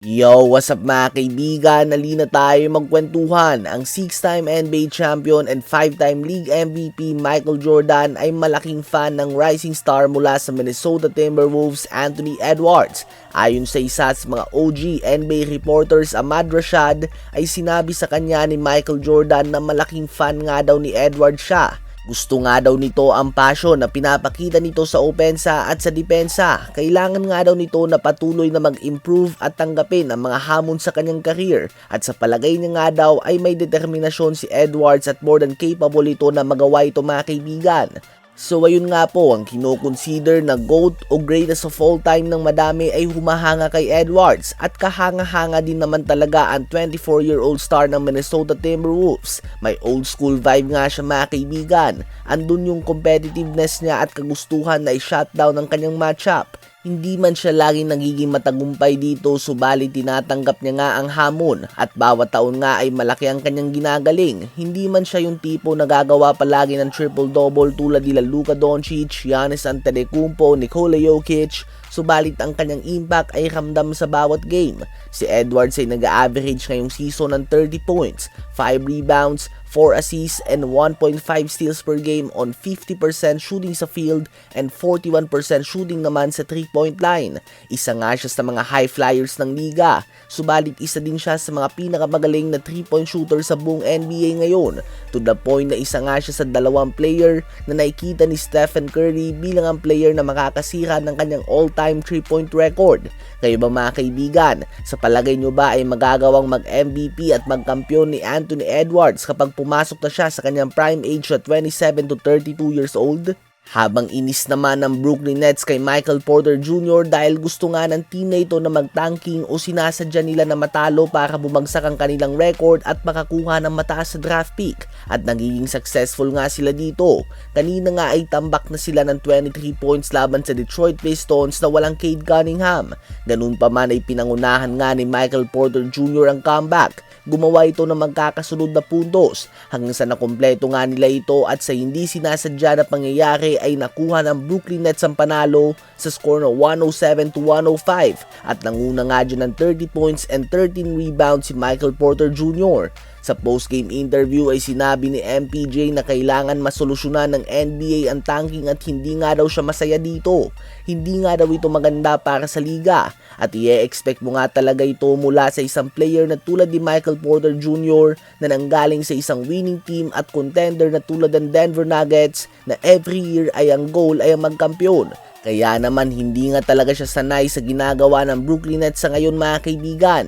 Yo, what's up mga kaibigan? Halina tayo magkwentuhan. Ang 6-time NBA champion and 5-time league MVP Michael Jordan ay malaking fan ng rising star mula sa Minnesota Timberwolves Anthony Edwards. Ayon sa isa sa mga OG NBA reporters, Ahmad Rashad, ay sinabi sa kanya ni Michael Jordan na malaking fan nga daw ni Edwards siya. Gusto nga daw nito ang passion na pinapakita nito sa opensa at sa depensa. Kailangan nga daw nito na patuloy na mag-improve at tanggapin ang mga hamon sa kanyang career. At sa palagay niya nga daw ay may determinasyon si Edwards at more than capable ito na magawa ito mga kaibigan. So ayun nga po, ang kino-consider na GOAT o greatest of all time ng madami ay humahanga kay Edwards at kahanga-hanga din naman talaga ang 24-year-old star ng Minnesota Timberwolves. May old school vibe nga siya mga kaibigan. Andun yung competitiveness niya at kagustuhan na i-shutdown ang kanyang matchup. Hindi man siya laging nagiging matagumpay dito, subalit tinatanggap niya nga ang hamon at bawat taon nga ay malaki ang kanyang ginagaling. Hindi man siya yung tipo na gagawa palagi ng triple-double tulad nila Luka Doncic, Giannis Antetokounmpo, Nikola Jokic, subalit ang kanyang impact ay ramdam sa bawat game. Si Edwards ay nag-average ngayong season ng 30 points, 5 rebounds, 4 assists and 1.5 steals per game on 50% shooting sa field and 41% shooting naman sa 3-point line. Isa nga siya sa mga high flyers ng liga, subalit isa din siya sa mga pinakamagaling na 3-point shooter sa buong NBA ngayon, to the point na isa nga siya sa dalawang player na nakikita ni Stephen Curry bilang ang player na makakasira ng kanyang all-time 3-point record. Kayo ba mga kaibigan, sa palagay nyo ba ay magagawang mag-MVP at magkampiyon ni Anthony Edwards kapag pumasok na siya sa kanyang prime age na 27 to 32 years old? Habang inis naman ng Brooklyn Nets kay Michael Porter Jr. dahil gusto nga ng team na ito na mag-tanking o sinasadya nila na matalo para bumagsak ang kanilang record at makakuha ng mataas sa draft pick. At nagiging successful nga sila dito. Kanina nga ay tambak na sila ng 23 points laban sa Detroit Pistons na walang Cade Cunningham. Ganun pa man ay pinangunahan nga ni Michael Porter Jr. ang comeback. Gumawa ito ng magkakasunod na puntos hanggang sa nakumpleto nga nila ito at sa hindi sinasadya na pangyayari ay nakuha ng Brooklyn Nets ang panalo sa score na 107 to 105 at nanguna nga dyan ng 30 points and 13 rebounds si Michael Porter Jr. Sa post-game interview ay sinabi ni MPJ na kailangan masolusyonan ng NBA ang tanking at hindi nga daw siya masaya dito. Hindi nga daw ito maganda para sa liga at i-expect mo nga talaga ito mula sa isang player na tulad ni Michael Porter Jr. na nanggaling sa isang winning team at contender na tulad ng Denver Nuggets na every year ay ang goal ay ang magkampiyon. Kaya naman hindi nga talaga siya sanay sa ginagawa ng Brooklyn Nets sa ngayon mga kaibigan.